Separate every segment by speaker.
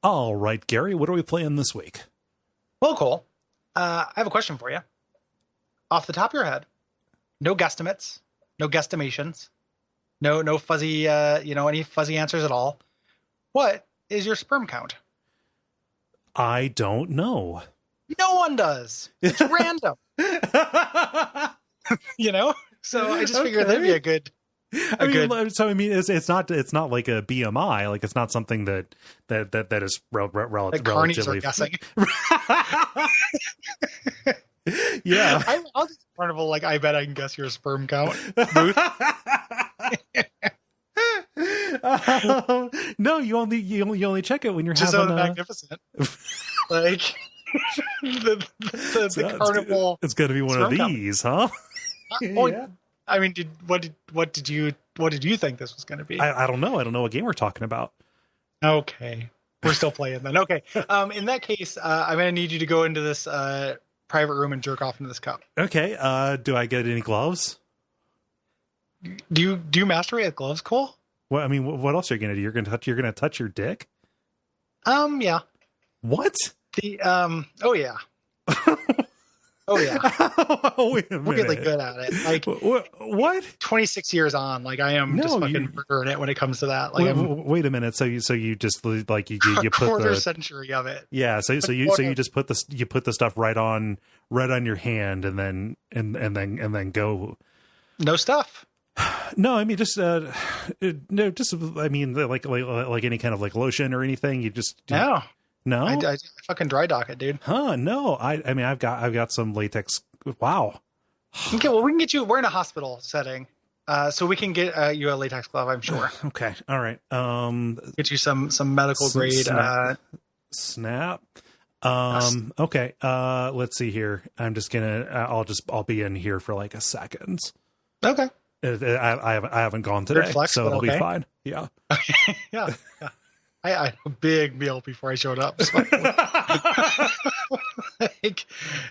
Speaker 1: All right, Gary, what are we playing this week?
Speaker 2: Well, Cole, I have a question for you. Off the top of your head, no guesstimates, no guesstimations, no fuzzy, any fuzzy answers at all. What is your sperm count?
Speaker 1: I don't know.
Speaker 2: No one does. It's random. So I just figured that'd be a good.
Speaker 1: It's not like a BMI. Like, it's not something that is relatively
Speaker 2: guessing.
Speaker 1: Yeah.
Speaker 2: I'll just carnival. Like, I bet I can guess your sperm count. Booth.
Speaker 1: No, you only check it when you're
Speaker 2: just
Speaker 1: having
Speaker 2: so magnificent. Like the carnival.
Speaker 1: It's going to be one of these, huh?
Speaker 2: Yeah. I mean, what did you think this was going to be?
Speaker 1: I don't know. I don't know what game we're talking about.
Speaker 2: Okay, we're still playing then. Okay. In that case, I'm going to need you to go into this private room and jerk off into this cup.
Speaker 1: Okay. Do I get any gloves?
Speaker 2: Do you masturbate with gloves, Cole?
Speaker 1: Well, I mean, what else are you going to do? You're going to touch your dick?
Speaker 2: Yeah.
Speaker 1: What?
Speaker 2: Oh yeah. Oh yeah.
Speaker 1: Wait a minute.
Speaker 2: Really good at it. Like,
Speaker 1: what?
Speaker 2: 26 years on, like, I am just fucking murdering it when it comes to that. Like,
Speaker 1: wait a minute. So you just like you put
Speaker 2: quarter century of it.
Speaker 1: Yeah. So you just put the stuff right on your hand and then go.
Speaker 2: No stuff.
Speaker 1: No, I mean, just I mean, like any kind of like lotion or anything. You just No,
Speaker 2: I fucking dry dock it, dude.
Speaker 1: Huh? No, I mean, I've got some latex. Wow.
Speaker 2: Okay, well, we can get you. We're in a hospital setting, so we can get you a latex glove, I'm sure.
Speaker 1: Okay, all right.
Speaker 2: Get you some medical grade.
Speaker 1: Snap. Okay. Let's see here. I'm just gonna. I'll be in here for like a second.
Speaker 2: Okay.
Speaker 1: I haven't gone today, so it'll be fine. Yeah.
Speaker 2: Yeah. I had a big meal before I showed up. So. Like,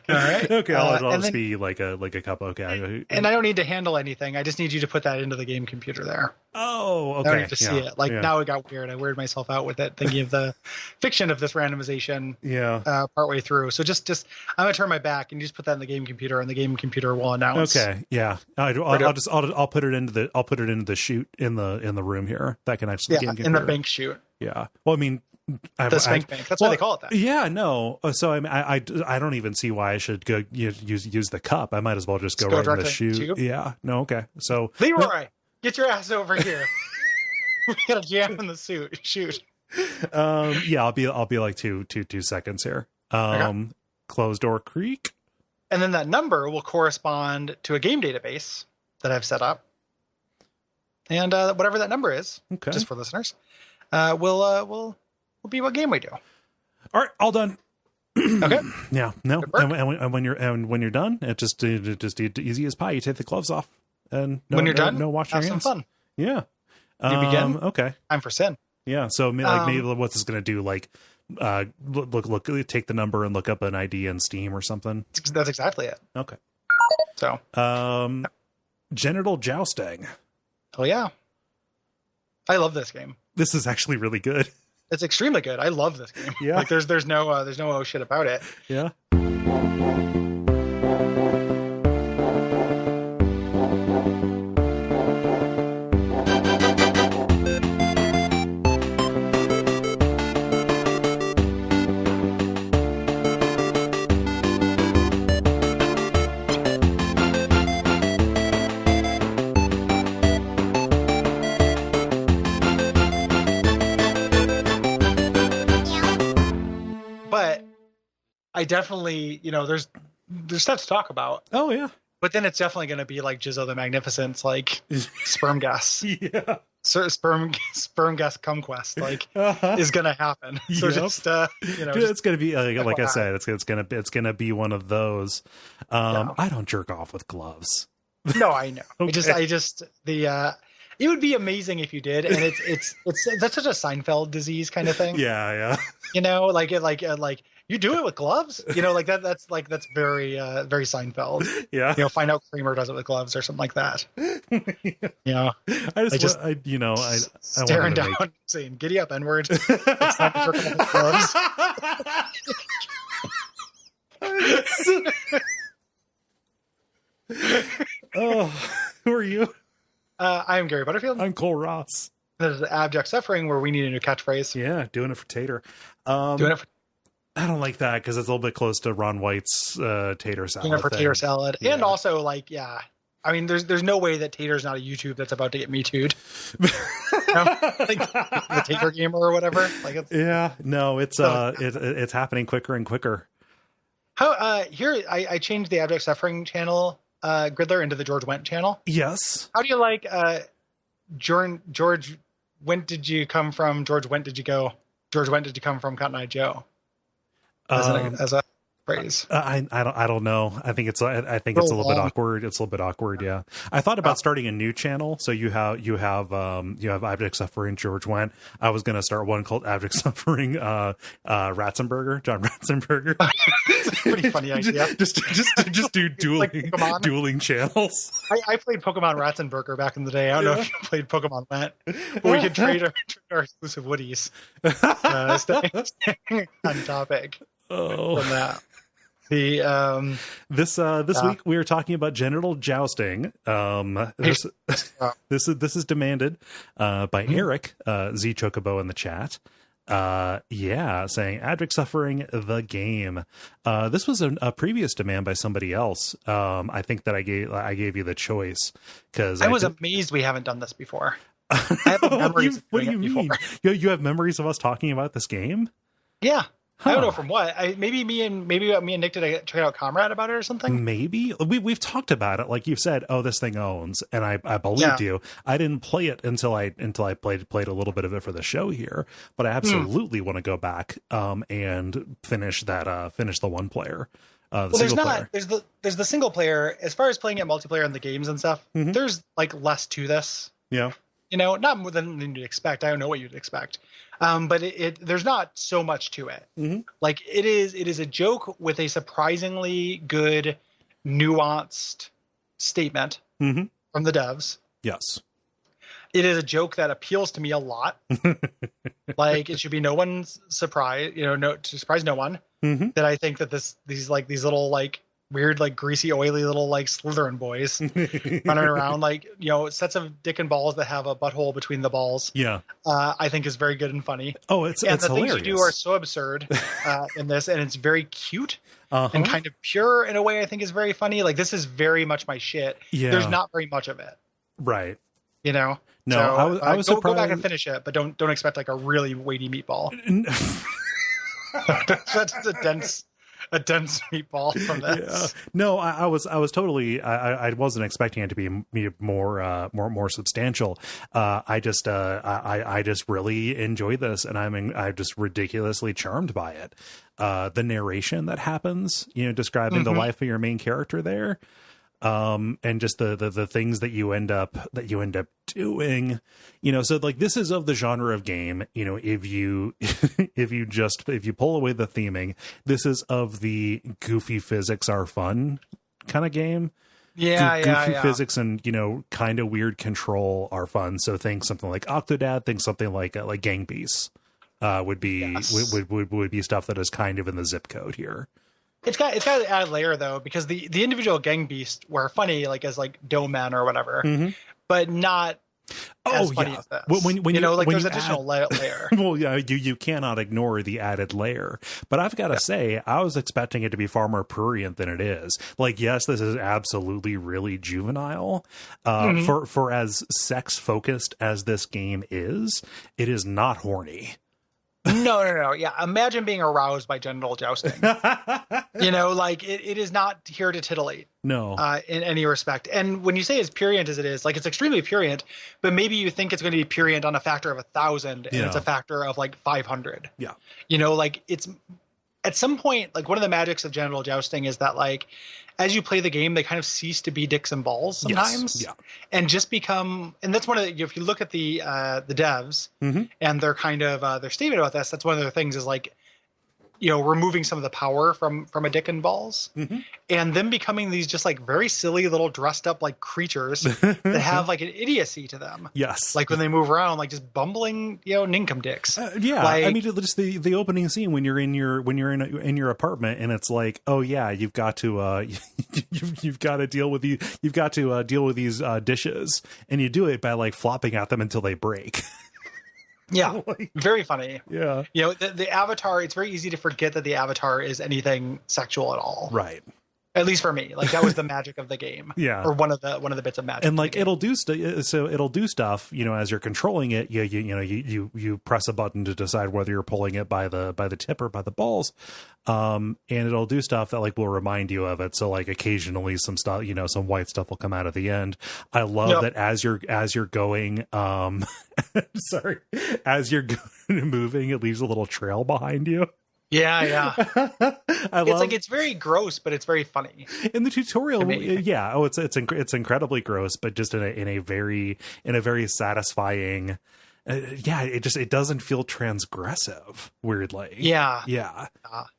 Speaker 2: all right.
Speaker 1: Okay, I'll just be like a cup. Okay.
Speaker 2: And I don't need to handle anything. I just need you to put that into the game computer there.
Speaker 1: Oh, okay.
Speaker 2: I don't need to see it. Like, now it got weird. I weirded myself out with it, thinking of the fiction of this randomization.
Speaker 1: Yeah.
Speaker 2: Partway through. So just I'm gonna turn my back and you just put that in the game computer, and the game computer will announce.
Speaker 1: Okay. Yeah. I'll put it into the chute in the room here. That can actually
Speaker 2: in the bank chute.
Speaker 1: Yeah. Well, I mean,
Speaker 2: the spank bank. That's why they call it that.
Speaker 1: Yeah. No. So I mean, I don't even see why I should go use the cup. I might as well just go right in the chute. Yeah. No. Okay. So
Speaker 2: Leroy, get your ass over here. We gotta jam in the chute.
Speaker 1: Yeah. I'll be like two seconds here. Okay. Closed door creak.
Speaker 2: And then that number will correspond to a game database that I've set up. And whatever that number is, just for listeners, will be what game we do.
Speaker 1: All right, all done.
Speaker 2: Okay.
Speaker 1: Yeah. No. And when you're done, it's just easy as pie. You take the gloves off, and
Speaker 2: when you're done,
Speaker 1: washing your hands.
Speaker 2: Have some fun.
Speaker 1: Yeah.
Speaker 2: You begin.
Speaker 1: Okay.
Speaker 2: Time for sin.
Speaker 1: Yeah. So maybe what's this going to do? Like, look, take the number and look up an ID in Steam or something.
Speaker 2: That's exactly it.
Speaker 1: Okay.
Speaker 2: So,
Speaker 1: Genital Jousting.
Speaker 2: Oh yeah. I love this game.
Speaker 1: This is actually really good.
Speaker 2: It's extremely good. I love this game.
Speaker 1: Yeah.
Speaker 2: Like there's no oh shit about it.
Speaker 1: Yeah.
Speaker 2: I definitely, there's stuff to talk about.
Speaker 1: Oh yeah.
Speaker 2: But then it's definitely going to be like Jizzo the Magnificent's like sperm gas.
Speaker 1: Yeah.
Speaker 2: So sperm gas cum quest is going to happen. So just
Speaker 1: dude, it's going to be like I said, it's going to be one of those. I don't jerk off with gloves.
Speaker 2: No, I know.
Speaker 1: Okay.
Speaker 2: It would be amazing if you did, and it's that's such a Seinfeld disease kind of thing.
Speaker 1: Yeah.
Speaker 2: Like You do it with gloves? You know, like that's very very Seinfeld.
Speaker 1: Yeah.
Speaker 2: You know, find out Kramer does it with gloves or something like that. You know,
Speaker 1: I
Speaker 2: staring
Speaker 1: wanted to
Speaker 2: down saying, "Giddy up, N-word." It's time to jerk off with gloves.
Speaker 1: Oh, who are you?
Speaker 2: I am Gary Butterfield.
Speaker 1: I'm Cole Ross.
Speaker 2: This is Abject Suffering, where we need a new catchphrase.
Speaker 1: Yeah, doing it for Tater.
Speaker 2: Doing it for
Speaker 1: I don't like that because it's a little bit close to Ron White's tater salad.
Speaker 2: doing it for
Speaker 1: thing.
Speaker 2: tater salad,
Speaker 1: Yeah.
Speaker 2: and also like, yeah. I mean, there's no way that Tater's not a YouTube that's about to get Me Too'd. You know? Like the Tater Gamer or whatever. Like it's
Speaker 1: it's happening quicker and quicker.
Speaker 2: how here I changed the Abject Suffering channel Gridler into the George Wendt channel.
Speaker 1: Yes.
Speaker 2: How do you like George? When did you come from? George Wendt did you go? George Wendt did you come from? Cotton Eye Joe. As a phrase.
Speaker 1: I don't know. I think it's a little bit awkward. It's a little bit awkward. Yeah. I thought about starting a new channel. So you have Abject Suffering George Wendt. I was going to start one called Abject Suffering Ratzenberger, John Ratzenberger.
Speaker 2: It's a pretty funny idea.
Speaker 1: just do dueling
Speaker 2: Like
Speaker 1: dueling channels.
Speaker 2: I played Pokemon Ratzenberger back in the day. I don't know if you played Pokemon Wendt, but we could trade our exclusive Woodies. Staying on topic from that.
Speaker 1: This week we are talking about genital jousting. This is demanded by Eric Z Chocobo in the chat. Saying Abject Suffering the game. This was a previous demand by somebody else. I think that I gave you the choice because
Speaker 2: I was amazed we haven't done this before. I have memories
Speaker 1: what do you mean? You have memories of us talking about this game?
Speaker 2: Yeah.
Speaker 1: Huh.
Speaker 2: I don't know from what. Maybe me and Nick did check out Comrade about it or something.
Speaker 1: Maybe we've talked about it. Like you've said, oh, this thing owns, and I believed you. I didn't play it until I played a little bit of it for the show here. But I absolutely want to go back and finish the one player. There's the single player. As far as playing it multiplayer in the games and stuff, there's like less to this. Yeah.
Speaker 2: You know, not more than you'd expect. I don't know what you'd expect. But there's not so much to it. Mm-hmm. Like it is a joke with a surprisingly good, nuanced statement from the devs.
Speaker 1: Yes.
Speaker 2: It is a joke that appeals to me a lot. Like it should be no one's surprise, to surprise no one that I think that these little like weird, like greasy, oily little like Slytherin boys running around like, sets of dick and balls that have a butthole between the balls.
Speaker 1: Yeah.
Speaker 2: I think is very good and funny.
Speaker 1: Oh, it's
Speaker 2: the
Speaker 1: hilarious.
Speaker 2: Things you do are so absurd in this, and it's very cute and kind of pure in a way I think is very funny. Like this is very much my shit. Yeah. There's not very much of it.
Speaker 1: Right.
Speaker 2: No,
Speaker 1: so, I was surprised.
Speaker 2: Go back and finish it, but don't expect like a really weighty meatball. That's a dense meatball from this.
Speaker 1: Yeah. No, I was totally. I wasn't expecting it to be more substantial. I just really enjoy this, and I'm just ridiculously charmed by it. The narration that happens, describing the life of your main character there. And just the things that you end up doing, so like this is of the genre of game, if you pull away the theming, this is of the goofy physics are fun kind of game. Goofy physics and kind of weird control are fun. So think something like Octodad, think something like Gang Beasts would be stuff that is kind of in the zip code here.
Speaker 2: It's got an added layer though, because the individual Gang Beasts were funny, like as like Doman or whatever, but not as funny as this. When there's additional layer.
Speaker 1: Well, yeah, you cannot ignore the added layer. But I've got to say, I was expecting it to be far more prurient than it is. Like, yes, this is absolutely really juvenile. For as sex focused as this game is, it is not horny.
Speaker 2: No. Yeah. Imagine being aroused by genital jousting. Like it is not here to titillate.
Speaker 1: No.
Speaker 2: In any respect. And when you say as purient as it is, like it's extremely purient, but maybe you think it's going to be purient on a factor of 1,000 and it's a factor of like 500.
Speaker 1: Yeah.
Speaker 2: Like it's at some point, like one of the magics of genital jousting is that like, as you play the game, they kind of cease to be dicks and balls sometimes, and just become. And that's one of the. If you look at the devs and their kind of their statement about this, that's one of their things is like removing some of the power from a dick and balls, and them becoming these just like very silly little dressed up like creatures that have like an idiocy to them.
Speaker 1: Yes,
Speaker 2: like when they move around, like just bumbling, nincomdicks.
Speaker 1: Yeah,
Speaker 2: like,
Speaker 1: I mean, just the opening scene when you're in your apartment, and it's like, oh yeah, you've got to you've got to deal with these dishes, and you do it by like flopping at them until they break.
Speaker 2: Yeah, very funny.
Speaker 1: Yeah.
Speaker 2: The avatar, it's very easy to forget that the avatar is anything sexual at all.
Speaker 1: Right.
Speaker 2: At least for me, like that was the magic of the game.
Speaker 1: Yeah.
Speaker 2: Or one of the bits of magic.
Speaker 1: And like it'll do stuff, as you're controlling it. You press a button to decide whether you're pulling it by the tip or by the balls. And it'll do stuff that like will remind you of it. So like occasionally some stuff, some white stuff will come out at the end. I love that as you're going, sorry, as you're moving, it leaves a little trail behind you.
Speaker 2: Yeah. It's very gross, but it's very funny.
Speaker 1: In the tutorial, yeah. Oh, it's incredibly gross, but just in a very satisfying. It doesn't feel transgressive. Weirdly, yeah.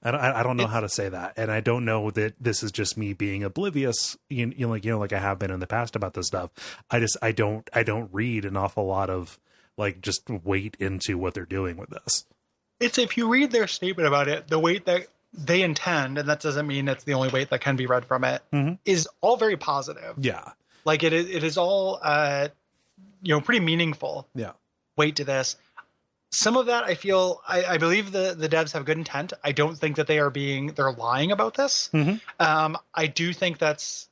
Speaker 1: I don't know how to say that, and I don't know that this is just me being oblivious. Like I have been in the past about this stuff. I don't read an awful lot of like just weight into what they're doing with this.
Speaker 2: It's if you read their statement about it, the weight that they intend, and that doesn't mean it's the only weight that can be read from it, is all very positive.
Speaker 1: Yeah.
Speaker 2: Like it is all, pretty meaningful.
Speaker 1: Yeah.
Speaker 2: Weight to this. Some of that I believe the devs have good intent. I don't think that they're lying about this. I do think that's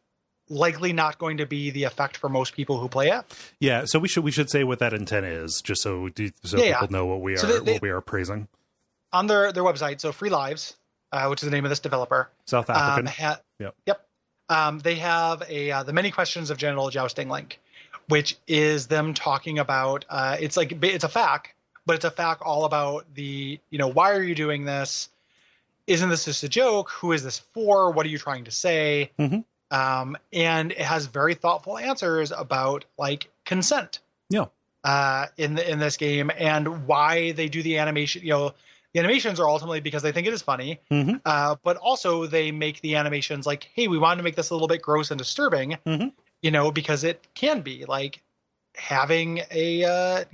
Speaker 2: likely not going to be the effect for most people who play it.
Speaker 1: Yeah, so we should say what that intent is, just so people know what we are praising.
Speaker 2: On their website, so Free Lives, which is the name of this developer,
Speaker 1: South African.
Speaker 2: Yep. They have the Many Questions of Genital Jousting link, which is them talking about it's a FAQ, but it's a FAQ all about the why are you doing this? Isn't this just a joke? Who is this for? What are you trying to say? And it has very thoughtful answers about like consent.
Speaker 1: Yeah.
Speaker 2: In this game, and why they do the animation. The animations are ultimately because they think it is funny. But also they make the animations like, hey, we wanted to make this a little bit gross and disturbing. Because it can be like having a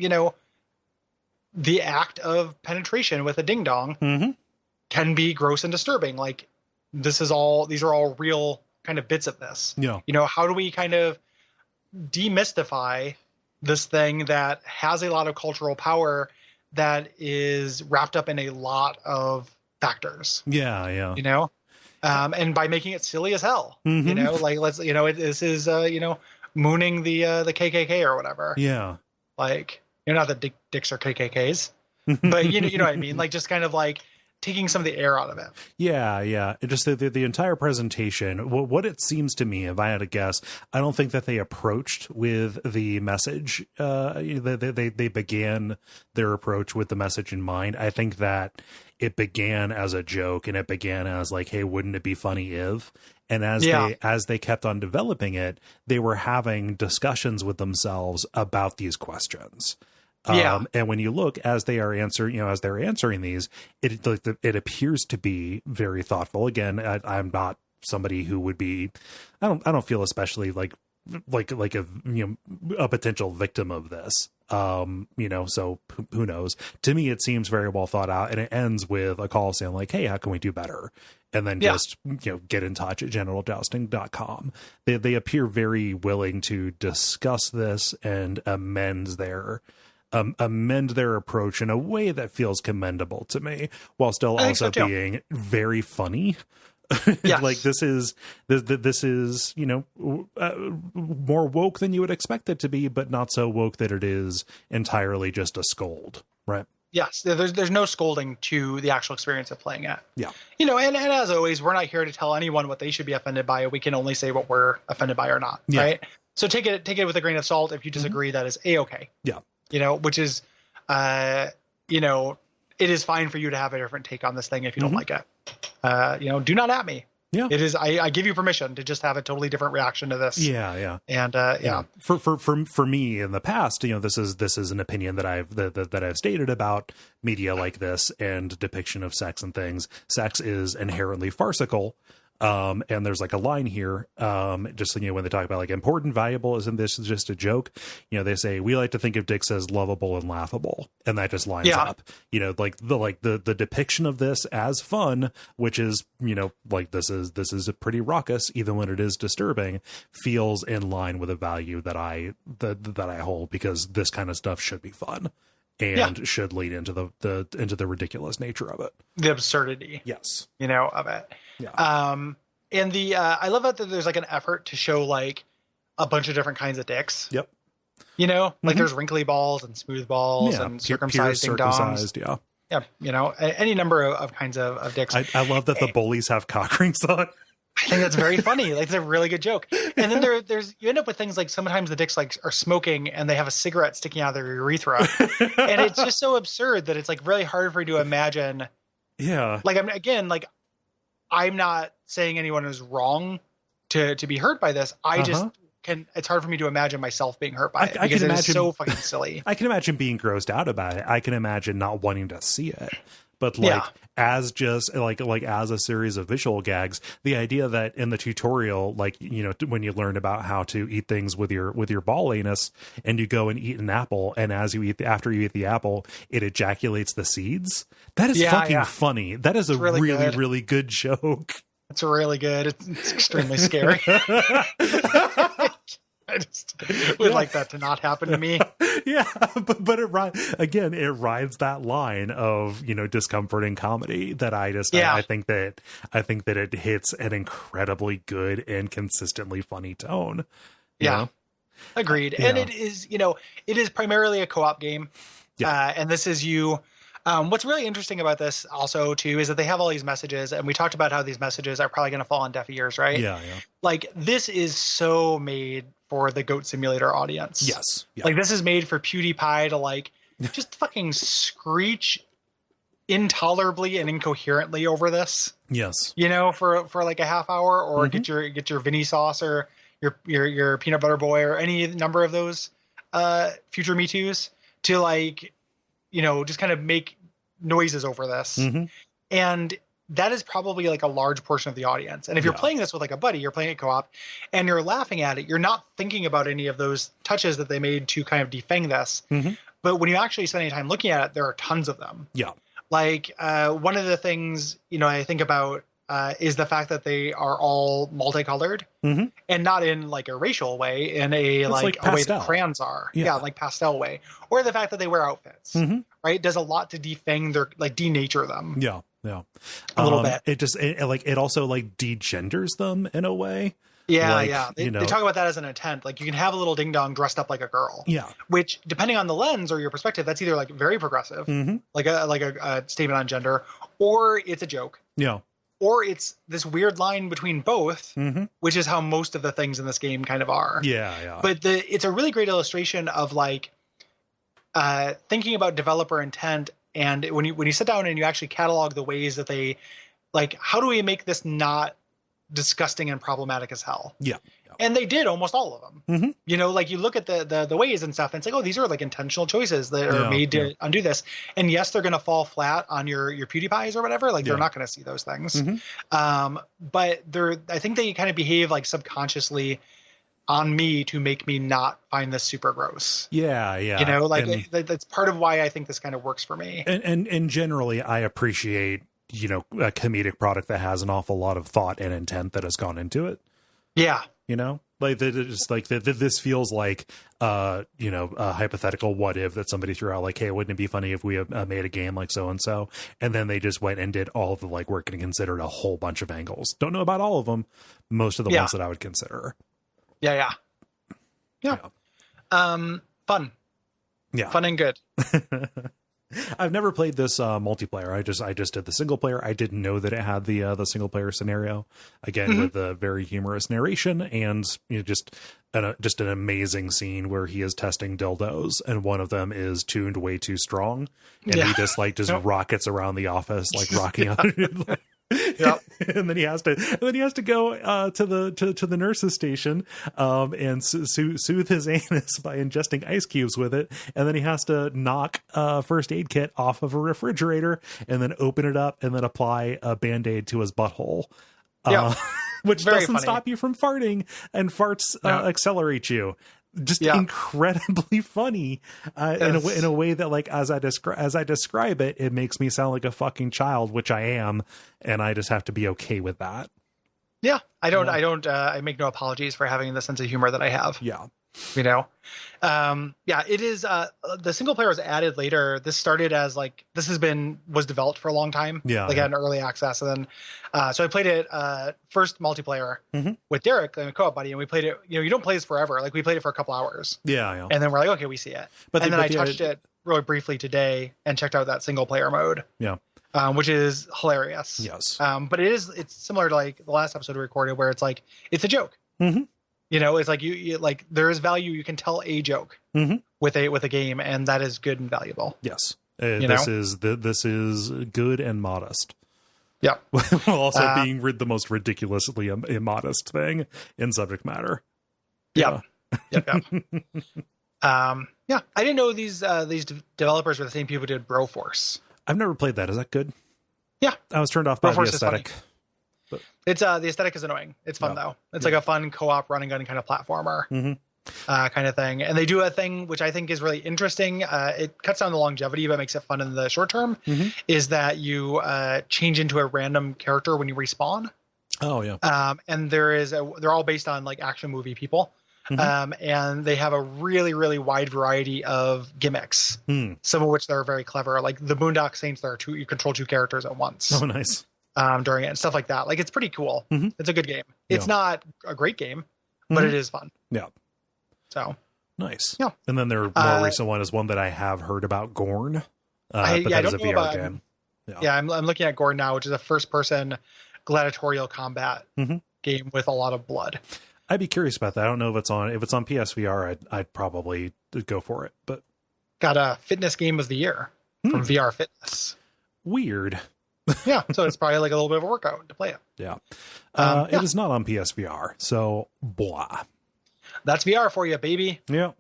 Speaker 2: the act of penetration with a ding dong can be gross and disturbing. Like these are all real kind of bits of this.
Speaker 1: Yeah.
Speaker 2: How do we kind of demystify this thing that has a lot of cultural power that is wrapped up in a lot of factors?
Speaker 1: Yeah.
Speaker 2: And by making it silly as hell, like this is mooning the KKK or whatever.
Speaker 1: Yeah.
Speaker 2: Like, not that dicks are KKKs, but you know what I mean? Like just kind of like taking some of the air out of it. Yeah.
Speaker 1: Just the entire presentation, what it seems to me, if I had to guess, I don't think that they approached with the message. They began their approach with the message in mind. I think that it began as a joke, and it began as like, hey, wouldn't it be funny if? And as they kept on developing it, they were having discussions with themselves about these questions. And when you look as they're answering these, it appears to be very thoughtful. Again, I'm not somebody who would be, I don't feel especially like a potential victim of this. So who knows? To me, it seems very well thought out, and it ends with a call saying like, hey, how can we do better? And then just, get in touch at genitaljousting.com. They appear very willing to discuss this and amend their approach in a way that feels commendable to me, while still also being very funny. Yes. Like this is more woke than you would expect it to be, but not so woke that it is entirely just a scold, right?
Speaker 2: Yes, there's no scolding to the actual experience of playing it.
Speaker 1: Yeah.
Speaker 2: And as always, we're not here to tell anyone what they should be offended by. We can only say what we're offended by or not, right? So take it with a grain of salt. If you disagree, that is A-okay.
Speaker 1: Yeah.
Speaker 2: Which is, it is fine for you to have a different take on this thing if you don't like it. Do not at me.
Speaker 1: Yeah.
Speaker 2: It is. I give you permission to just have a totally different reaction to this.
Speaker 1: Yeah.
Speaker 2: And
Speaker 1: For me in the past, this is an opinion that I've stated about media like this and depiction of sex and things. Sex is inherently farcical. And there's like a line here, just, when they talk about like important, valuable, isn't this just a joke? They say, we like to think of dicks as lovable and laughable. And that just lines up, like the depiction of this as fun, which is, like this is a pretty raucous, even when it is disturbing, feels in line with a value that I hold, because this kind of stuff should be fun and should lead into the ridiculous nature of it.
Speaker 2: The absurdity.
Speaker 1: Yes.
Speaker 2: Of it.
Speaker 1: Yeah.
Speaker 2: And I love that there's like an effort to show like a bunch of different kinds of dicks.
Speaker 1: Yep.
Speaker 2: Like there's wrinkly balls and smooth balls and circumcised ding dongs.
Speaker 1: Yeah.
Speaker 2: Any number of kinds of dicks.
Speaker 1: I love that the bullies have cock rings on.
Speaker 2: I think that's very funny. Like, it's a really good joke. And then there's you end up with things like sometimes the dicks like are smoking and they have a cigarette sticking out of their urethra, and it's just so absurd that it's like really hard for you to imagine.
Speaker 1: Yeah.
Speaker 2: Like I'm not saying anyone is wrong to be hurt by this. I just it's hard for me to imagine myself being hurt by it because it is so fucking silly.
Speaker 1: I can imagine being grossed out about it. I can imagine not wanting to see it. But as just like as a series of visual gags, the idea that in the tutorial, like, when you learn about how to eat things with your ball anus, and you go and eat an apple, and after you eat the apple, it ejaculates the seeds. That is fucking funny. That is a really good joke.
Speaker 2: It's really good. It's extremely scary. I just would like that to not happen to me.
Speaker 1: Yeah, but it rides that line of discomforting comedy that I think that it hits an incredibly good and consistently funny tone.
Speaker 2: Agreed. And it is primarily a co-op game. And this is you. What's really interesting about this also too is that they have all these messages, and we talked about how these messages are probably going to fall on deaf ears, right?
Speaker 1: Yeah.
Speaker 2: Like, this is so made for the Goat Simulator audience.
Speaker 1: Yes. Yeah.
Speaker 2: Like, this is made for PewDiePie to like just fucking screech intolerably and incoherently over this.
Speaker 1: Yes.
Speaker 2: For like a half hour, or get your Vinny sauce or your peanut butter boy or any number of those future Me Too's to like just kind of make noises over this. And that is probably like a large portion of the audience. And if you're playing this with like a buddy, you're playing it co-op and you're laughing at it, you're not thinking about any of those touches that they made to kind of defang this. But when you actually spend any time looking at it, there are tons of them.
Speaker 1: Yeah.
Speaker 2: Like one of the things, I think about is the fact that they are all multicolored and not in like a racial way, in a like a way that crayons are. Yeah, like pastel way. Or the fact that they wear outfits, right? Does a lot to defang their, like, denature them.
Speaker 1: Yeah.
Speaker 2: A little bit.
Speaker 1: It also like degenders them in a way.
Speaker 2: Yeah. They talk about that as an intent. Like, you can have a little ding dong dressed up like a girl. Yeah. Which, depending on the lens or your perspective, that's either like very progressive, like a statement on gender, or it's a joke. Yeah. Or it's this weird line between both, which is how most of the things in this game kind of are. Yeah. But it's a really great illustration of like thinking about developer intent, and when you sit down and you actually catalog the ways that they, like, how do we make this not disgusting and problematic as hell? Yeah. And they did almost all of them. Like, you look at the ways and stuff, and it's like, oh, these are like intentional choices that are made to undo this. And yes, they're going to fall flat on your PewDiePies or whatever. Like, they're not going to see those things. But I think they kind of behave like subconsciously on me to make me not find this super gross. Yeah. That's part of why I think this kind of works for me.
Speaker 1: And generally, I appreciate, a comedic product that has an awful lot of thought and intent that has gone into it. Yeah. Like, this feels like, a hypothetical what if that somebody threw out, like, hey, wouldn't it be funny if we made a game like so-and-so? And then they just went and did all of the like work and considered a whole bunch of angles. Don't know about all of them. Most of the ones that I would consider. Yeah. Fun. Yeah. Fun and good. I've never played this multiplayer. I just did the single player. I didn't know that it had the single player scenario, again, with the very humorous narration and just an amazing scene where he is testing dildos and one of them is tuned way too strong, and he just rockets around the office, like rocking on it.
Speaker 2: Yep.
Speaker 1: and then he has to go to the nurse's station and soothe his anus by ingesting ice cubes with it, and then he has to knock a first aid kit off of a refrigerator and then open it up and then apply a Band-Aid to his butthole.
Speaker 2: Yeah.
Speaker 1: Which
Speaker 2: Very
Speaker 1: doesn't
Speaker 2: funny.
Speaker 1: stop you from farting, and farts accelerate you. Just incredibly funny in a way that, like, as I describe it, it makes me sound like a fucking child, which I am, and I just have to be okay with that.
Speaker 2: Yeah, I make no apologies for having the sense of humor that I have.
Speaker 1: Yeah.
Speaker 2: You know, it is. The single player was added later. This started as like was developed for a long time.
Speaker 1: Yeah,
Speaker 2: like an early access, and then so I played it first multiplayer with Derek, my co-op buddy, and we played it. You know, you don't play this forever. Like we played it for a couple hours.
Speaker 1: Yeah.
Speaker 2: And then we're like, okay, we see it. Then I touched it really briefly today and checked out that single player mode.
Speaker 1: Yeah.
Speaker 2: Which is hilarious.
Speaker 1: Yes.
Speaker 2: But it's similar to like the last episode we recorded where it's like it's a joke.
Speaker 1: Mm-hmm.
Speaker 2: You know, it's like you like there is value. You can tell a joke with a game, and that is good and valuable.
Speaker 1: Yes, this is good and modest.
Speaker 2: Yeah,
Speaker 1: while also being the most ridiculously immodest thing in subject matter.
Speaker 2: Yeah, yep. I didn't know these developers were the same people who did Broforce.
Speaker 1: I've never played that. Is that good?
Speaker 2: Yeah,
Speaker 1: I was turned off by the aesthetic.
Speaker 2: It's the aesthetic is annoying. It's fun though. It's like a fun co-op run and gun kind of platformer kind of thing. And they do a thing which I think is really interesting. It cuts down the longevity but makes it fun in the short term. Is that you change into a random character when you respawn. Oh yeah. And they're all based on like action movie people. And they have a really, really wide variety of gimmicks. Some of which they're very clever. Like the Boondock Saints, you control two characters at once.
Speaker 1: Oh, nice.
Speaker 2: During it and stuff like that. Like it's pretty cool. It's a good game. It's not a great game, but it is fun.
Speaker 1: Yeah.
Speaker 2: So
Speaker 1: nice.
Speaker 2: Yeah.
Speaker 1: And then their more recent one is one that I have heard about, Gorn. But that is a VR game.
Speaker 2: Yeah, I'm looking at Gorn now, which is a first-person gladiatorial combat game with a lot of blood.
Speaker 1: I'd be curious about that. I don't know if it's on PSVR. I'd probably go for it. But
Speaker 2: got a fitness game of the year from VR Fitness.
Speaker 1: Weird.
Speaker 2: Yeah, so it's probably like a little bit of a workout to play it.
Speaker 1: Yeah. It is not on PSVR, so blah.
Speaker 2: That's VR for you, baby.
Speaker 1: Yeah.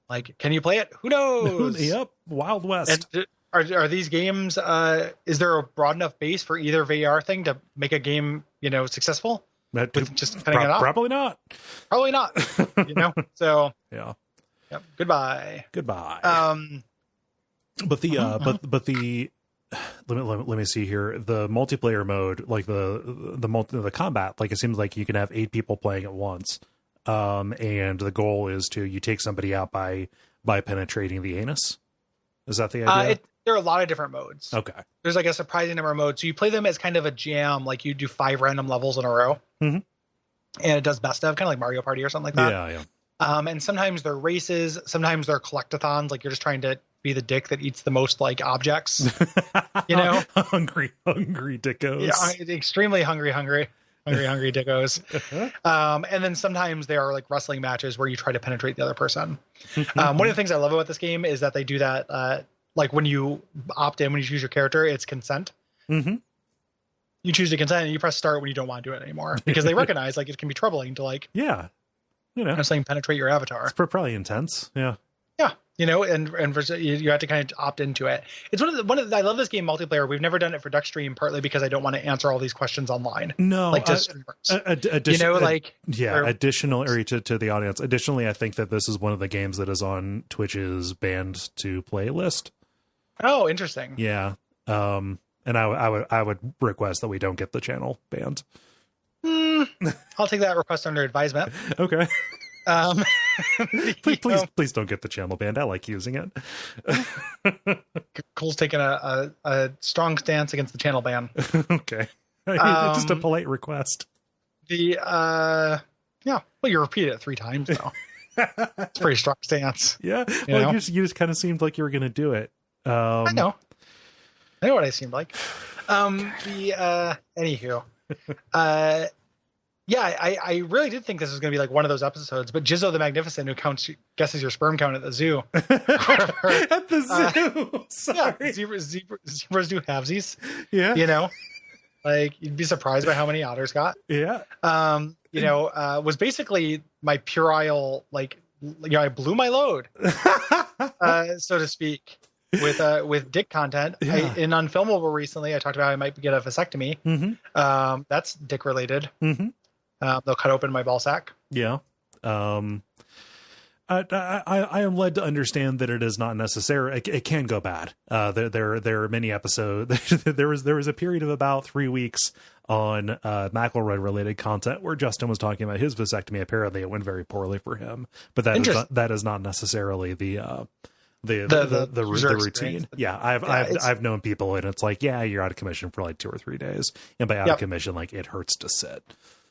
Speaker 2: Like, can you play it? Who knows?
Speaker 1: Yep. Wild West.
Speaker 2: And are these games, is there a broad enough base for either VR thing to make a game, successful? With just cutting it off?
Speaker 1: Probably not.
Speaker 2: Probably not. So.
Speaker 1: Yeah.
Speaker 2: Yep. Goodbye.
Speaker 1: But the let me see here. The multiplayer mode, like the combat, like it seems like you can have 8 people playing at once. And the goal is you take somebody out by penetrating the anus. Is that the idea?
Speaker 2: There are a lot of different modes.
Speaker 1: Okay.
Speaker 2: There's like a surprising number of modes. So you play them as kind of a jam, like you do 5 random levels in a row. And it does best of, kind of like Mario Party or something like that.
Speaker 1: Yeah.
Speaker 2: And sometimes they're races, sometimes they're collectathons, like you're just trying to be the dick that eats the most like objects.
Speaker 1: Hungry dickos.
Speaker 2: Yeah, extremely hungry dickos. And then sometimes they are like wrestling matches where you try to penetrate the other person. One of the things I love about this game is that they do that like when you opt in, when you choose your character, it's consent. You choose to consent and you press start when you don't want to do it anymore because they recognize like it can be troubling to like penetrate your avatar.
Speaker 1: It's probably intense. Yeah.
Speaker 2: And you have to kind of opt into it. It's I love this game multiplayer. We've never done it for Duckstream, partly because I don't want to answer all these questions online.
Speaker 1: No,
Speaker 2: like just
Speaker 1: additional area to the audience. Additionally, I think that this is one of the games that is on Twitch's banned to play list.
Speaker 2: Oh, interesting.
Speaker 1: Yeah. And I would request that we don't get the channel banned.
Speaker 2: I'll take that request under advisement.
Speaker 1: Okay. Please don't get the channel banned. I like using it.
Speaker 2: Cole's taking a strong stance against the channel ban.
Speaker 1: Okay. Just a polite request.
Speaker 2: Well, you repeated it 3 times now. It's a pretty strong stance.
Speaker 1: Yeah. Well, you just kind of seemed like you were going to do it.
Speaker 2: I know what I seemed like. Anywho. I really did think this was going to be like one of those episodes, but Jizzo the Magnificent, who guesses your sperm count at the zoo.
Speaker 1: At the zoo. Sorry.
Speaker 2: Yeah, zebras do halvesies.
Speaker 1: Yeah.
Speaker 2: Like, you'd be surprised by how many otters got.
Speaker 1: Yeah.
Speaker 2: Was basically my puerile, like, I blew my load, so to speak, with dick content.
Speaker 1: Yeah.
Speaker 2: In Unfilmable recently, I talked about how I might get a vasectomy.
Speaker 1: Mm-hmm.
Speaker 2: That's dick related.
Speaker 1: Mm-hmm.
Speaker 2: They'll cut open my ball sack.
Speaker 1: Yeah. I am led to understand that it is not necessary. It can go bad. There are many episodes. there was a period of about 3 weeks on McElroy related content where Justin was talking about his vasectomy. Apparently, it went very poorly for him, but that is not necessarily the routine. Yeah, I've known people, and it's like, yeah, you're out of commission for like 2 or 3 days, and by out of commission, like, it hurts to sit.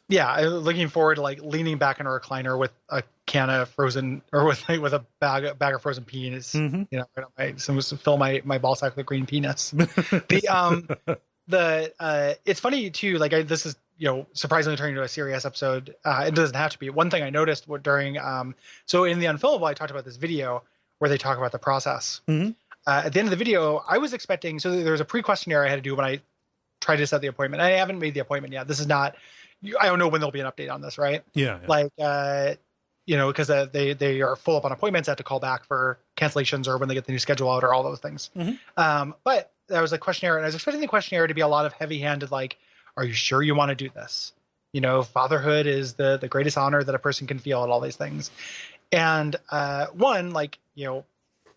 Speaker 2: Yeah, looking forward to like leaning back in a recliner with a can of frozen, or with a bag of frozen penis. Mm-hmm. Fill my ball sack with green penis. It's funny too. Like, this is surprisingly turning into a serious episode. It doesn't have to be. One thing I noticed during so in the Unfilmable, I talked about this video where they talk about the process. Mm-hmm. At the end of the video, I was expecting. So there was a pre-questionnaire I had to do when I tried to set the appointment. I haven't made the appointment yet. This is not. I don't know when there'll be an update on this, right?
Speaker 1: Yeah.
Speaker 2: Like, because they are full up on appointments, I have to call back for cancellations or when they get the new schedule out or all those things. Mm-hmm. But there was a questionnaire, and I was expecting the questionnaire to be a lot of heavy-handed, like, are you sure you want to do this? Fatherhood is the greatest honor that a person can feel, and all these things. And I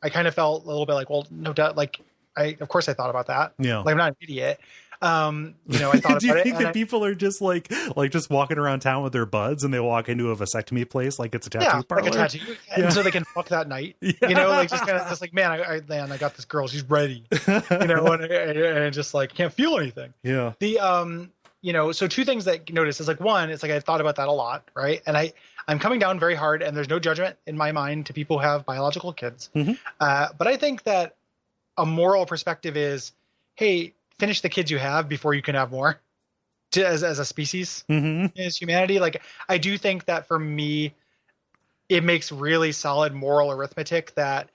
Speaker 2: kind of felt a little bit like, well, no doubt, like, of course I thought about that. Yeah. Like, I'm not an idiot. I thought
Speaker 1: do you think that people are just like just walking around town with their buds and they walk into a vasectomy place like it's a tattoo parlor?
Speaker 2: Like a tattoo, and so they can fuck that night. Yeah. Like just like, man, I got this girl, she's ready. And just like can't feel anything.
Speaker 1: Yeah.
Speaker 2: So 2 things that I noticed is like, one, it's like I thought about that a lot, right? And I'm coming down very hard, and there's no judgment in my mind to people who have biological kids. Mm-hmm. But I think that a moral perspective is, hey, finish the kids you have before you can have more, as a species, mm-hmm. as humanity. Like, I do think that for me, it makes really solid moral arithmetic that,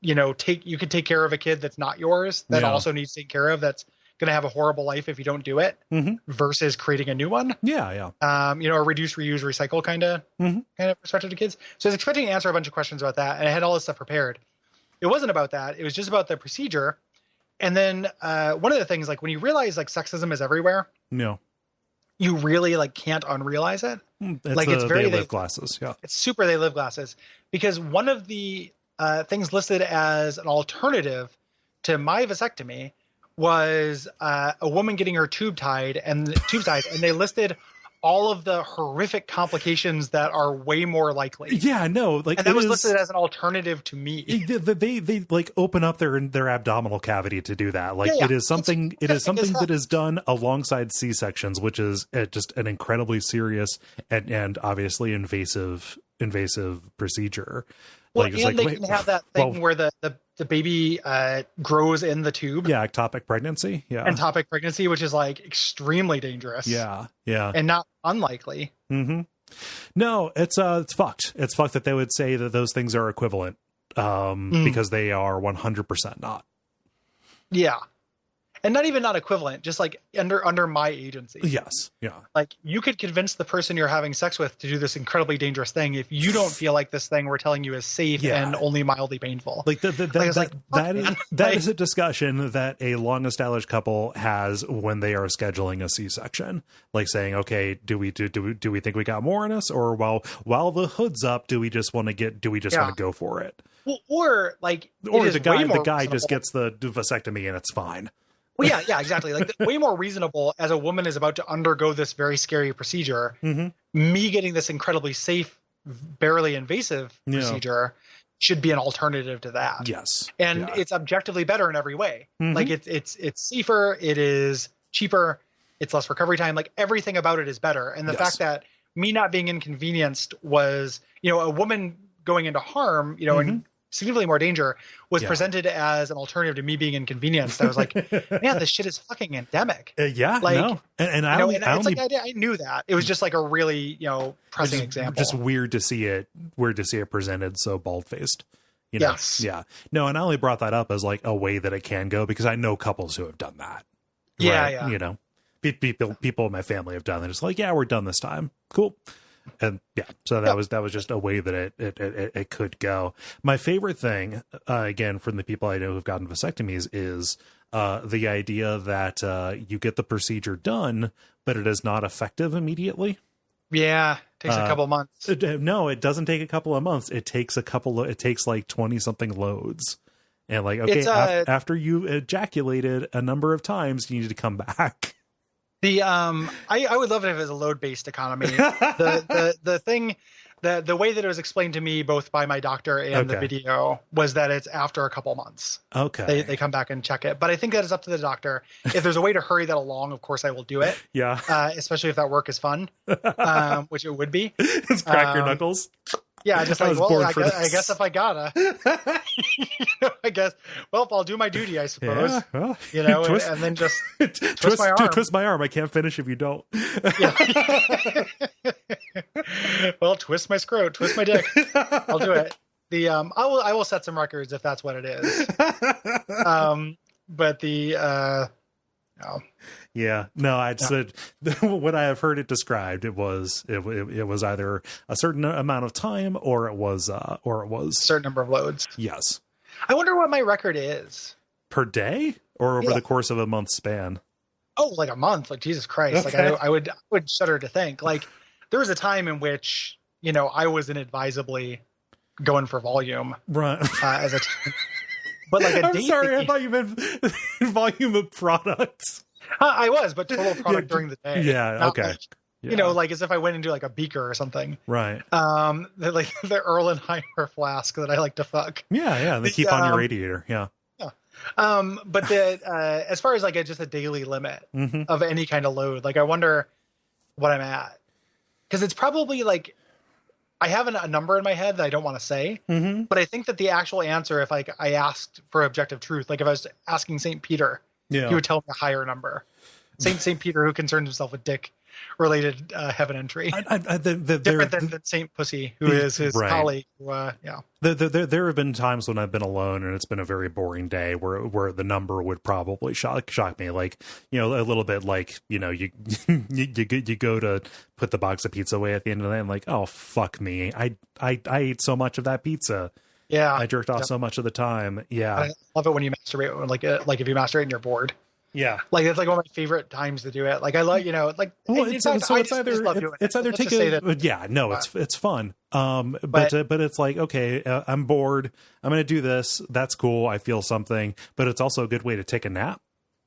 Speaker 2: you could take care of a kid that's not yours, that also needs taken care of, that's going to have a horrible life if you don't do it, mm-hmm. versus creating a new one.
Speaker 1: Yeah.
Speaker 2: A reduce, reuse, recycle kind of perspective to kids. So I was expecting to answer a bunch of questions about that, and I had all this stuff prepared. It wasn't about that. It was just about the procedure. And then one of the things, like, when you realize like sexism is everywhere, you really like can't unrealize it. It's very they live
Speaker 1: glasses. Yeah,
Speaker 2: it's super they live glasses, because one of the things listed as an alternative to my vasectomy was a woman getting her tube tied, and they listed all of the horrific complications that are way more likely.
Speaker 1: Yeah, no, like,
Speaker 2: and that was listed as an alternative to me.
Speaker 1: They like open up their abdominal cavity to do that. Like, it is something that is done alongside C-sections, which is just an incredibly serious and obviously invasive procedure.
Speaker 2: Well, like, and they can have that thing where the baby grows in the tube.
Speaker 1: Yeah, ectopic pregnancy. Yeah,
Speaker 2: ectopic pregnancy, which is like extremely dangerous.
Speaker 1: Yeah,
Speaker 2: and not unlikely.
Speaker 1: Mm-hmm. No, it's fucked. It's fucked that they would say that those things are equivalent, because they are 100% not.
Speaker 2: Yeah. And not equivalent, just like under my agency.
Speaker 1: Yes. Yeah.
Speaker 2: Like, you could convince the person you're having sex with to do this incredibly dangerous thing if you don't feel like this thing we're telling you is safe and only mildly painful.
Speaker 1: Like that is a discussion that a long established couple has when they are scheduling a C-section. Like, saying, okay, do we think we got more in us, or while the hood's up, do we just want to go for it?
Speaker 2: Well, or
Speaker 1: the guy just gets the vasectomy and it's fine.
Speaker 2: Well, yeah, exactly. Like, way more reasonable as a woman is about to undergo this very scary procedure. Mm-hmm. Me getting this incredibly safe, barely invasive procedure should be an alternative to that.
Speaker 1: Yes,
Speaker 2: and it's objectively better in every way. Mm-hmm. Like, it's safer, it is cheaper, it's less recovery time. Like, everything about it is better. And the fact that me not being inconvenienced was, a woman going into harm, and significantly more danger was presented as an alternative to me being inconvenienced. I was like, man, this shit is fucking endemic.
Speaker 1: I
Speaker 2: knew that. It was just like a really, pressing example.
Speaker 1: Just weird to see it presented so bald-faced.
Speaker 2: Yes.
Speaker 1: Yeah. No, and I only brought that up as like a way that it can go because I know couples who have done that.
Speaker 2: Yeah.
Speaker 1: Right?
Speaker 2: Yeah.
Speaker 1: people in my family have done. They're just like, yeah, we're done this time. Cool. And yeah, so that was just a way that it could go. My favorite thing, again, from the people I know who've gotten vasectomies is the idea that you get the procedure done, but it is not effective immediately.
Speaker 2: Yeah, takes a couple months.
Speaker 1: No, it doesn't take a couple of months. It takes it takes like 20 something loads. And like, okay, after you ejaculated a number of times, you need to come back.
Speaker 2: The I would love it if it was a load-based economy. The thing, the way that it was explained to me both by my doctor and the video was that it's after a couple months.
Speaker 1: Okay.
Speaker 2: They come back and check it. But I think that is up to the doctor. If there's a way to hurry that along, of course I will do it.
Speaker 1: Yeah.
Speaker 2: Especially if that work is fun, which it would be.
Speaker 1: Just crack your knuckles.
Speaker 2: Yeah, just like, well, I guess if I gotta, I guess, well, if I'll do my duty, I suppose,
Speaker 1: yeah, well,
Speaker 2: and then just twist my arm.
Speaker 1: Twist my arm. I can't finish if you don't.
Speaker 2: Yeah. Well, twist my scrot, twist my dick. I'll do it. I will set some records if that's what it is. But
Speaker 1: yeah, no, I'd said when I have heard it described, it was either a certain amount of time or it was a
Speaker 2: certain number of loads.
Speaker 1: Yes.
Speaker 2: I wonder what my record is
Speaker 1: per day or over the course of a month span.
Speaker 2: Oh, like a month, like Jesus Christ. Okay. Like I would shudder to think, like there was a time in which, I was inadvisably going for volume,
Speaker 1: right?
Speaker 2: As a but like
Speaker 1: I'm sorry, I thought you meant volume of products.
Speaker 2: I was, but total product during the day.
Speaker 1: Yeah. Okay.
Speaker 2: Like, like as if I went into like a beaker or something.
Speaker 1: Right.
Speaker 2: Like the Erlenheimer flask that I like to fuck.
Speaker 1: Yeah. They keep on your radiator. Yeah.
Speaker 2: Yeah. But as far as like just a daily limit of any kind of load, like I wonder what I'm at. Because it's probably like, I have a number in my head that I don't want to say, but I think that the actual answer, if like I asked for objective truth, like if I was asking St. Peter, he would tell me a higher number. St. Peter, who concerns himself with dick-related heaven entry, different than St. Pussy, who is his colleague.
Speaker 1: There have been times when I've been alone and it's been a very boring day where the number would probably shock me, like a little bit like you go to put the box of pizza away at the end of the day and like, oh fuck me, I ate so much of that pizza.
Speaker 2: Yeah,
Speaker 1: I jerked off so much of the time. Yeah,
Speaker 2: I love it when you masturbate, like if you masturbate and you're bored.
Speaker 1: Yeah,
Speaker 2: like it's like one of my favorite times to do it. Like I love, like
Speaker 1: well, it's either take it. Yeah, no, it's fun. But it's like, okay, I'm bored. I'm going to do this. That's cool. I feel something, but it's also a good way to take a nap.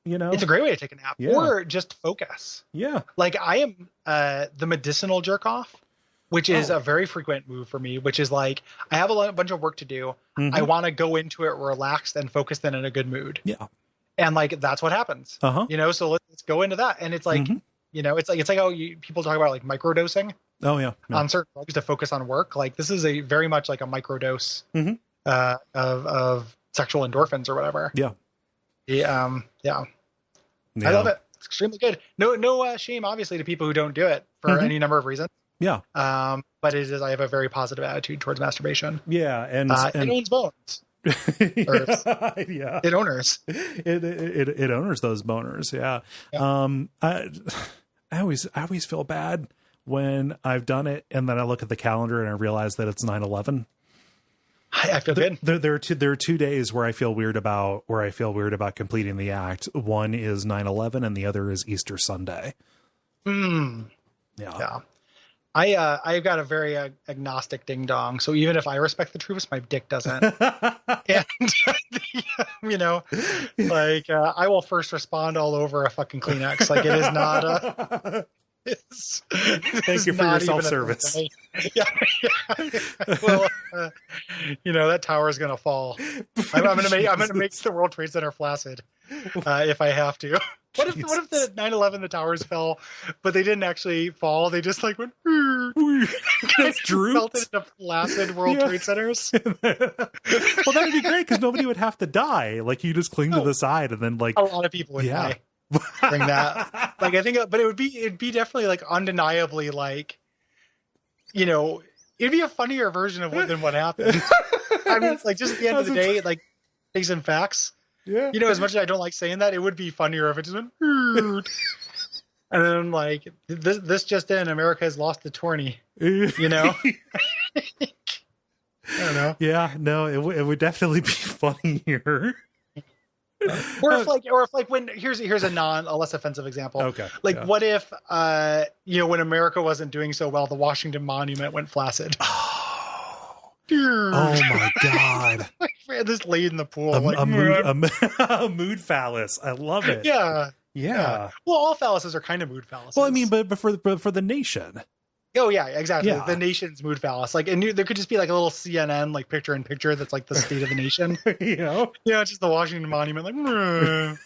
Speaker 1: It's a
Speaker 2: great way to take a nap or just focus.
Speaker 1: Yeah,
Speaker 2: like I am the medicinal jerk off, which is a very frequent move for me. Which is like I have a bunch of work to do. I want to go into it relaxed and focused and in a good mood.
Speaker 1: Yeah.
Speaker 2: And like that's what happens, so let's go into that. And it's like, it's like how people talk about like microdosing.
Speaker 1: Oh yeah.
Speaker 2: On certain drugs to focus on work. Like this is a very much like a microdose of sexual endorphins or whatever.
Speaker 1: Yeah.
Speaker 2: I love it. It's extremely good. No shame, obviously, to people who don't do it for any number of reasons.
Speaker 1: Yeah.
Speaker 2: But I have a very positive attitude towards masturbation.
Speaker 1: Yeah, and
Speaker 2: it owns bones.
Speaker 1: Yeah,
Speaker 2: it owners
Speaker 1: it owners those boners. I always feel bad when I've done it and then I look at the calendar and I realize that it's 9/11.
Speaker 2: I feel good.
Speaker 1: There are 2 days where I feel weird about completing the act. One is 9/11 and the other is Easter Sunday.
Speaker 2: Yeah. I've got a very agnostic ding dong, so even if I respect the troops, my dick doesn't. And like I will first respond all over a fucking Kleenex. Like it is not.
Speaker 1: Thank you for your self-service.
Speaker 2: Yeah. Well, that tower is gonna fall. I'm gonna make the World Trade Center flaccid if I have to. What if the 9/11 the towers fell, but they didn't actually fall? They just like went. Melted into flaccid World Trade Centers.
Speaker 1: Well, that would be great because nobody would have to die. Like you just cling to the side and then like
Speaker 2: a lot of people would die. Bring that. Like I think, but it'd be definitely like undeniably like, it'd be a funnier version of than what happened. I mean, like just at the end of the day, like things and facts.
Speaker 1: Yeah.
Speaker 2: As much as I don't like saying that, it would be funnier if it just went. And then like this just in, America has lost the tourney. You know, I don't know.
Speaker 1: Yeah, no, it would definitely be funnier.
Speaker 2: Or if like when here's a less offensive example.
Speaker 1: Okay.
Speaker 2: Like
Speaker 1: yeah.
Speaker 2: what if when America wasn't doing so well, the Washington Monument went flaccid.
Speaker 1: Oh my god.
Speaker 2: This laid in the pool.
Speaker 1: A mood phallus. I love it.
Speaker 2: Yeah. Well, all phalluses are kind of mood phalluses.
Speaker 1: Well, I mean, but for the nation.
Speaker 2: Oh yeah, exactly.
Speaker 1: Yeah.
Speaker 2: The nation's mood phallus. Like, and there could just be like a little CNN like picture in picture that's like the state of the nation. It's just the Washington Monument, like, and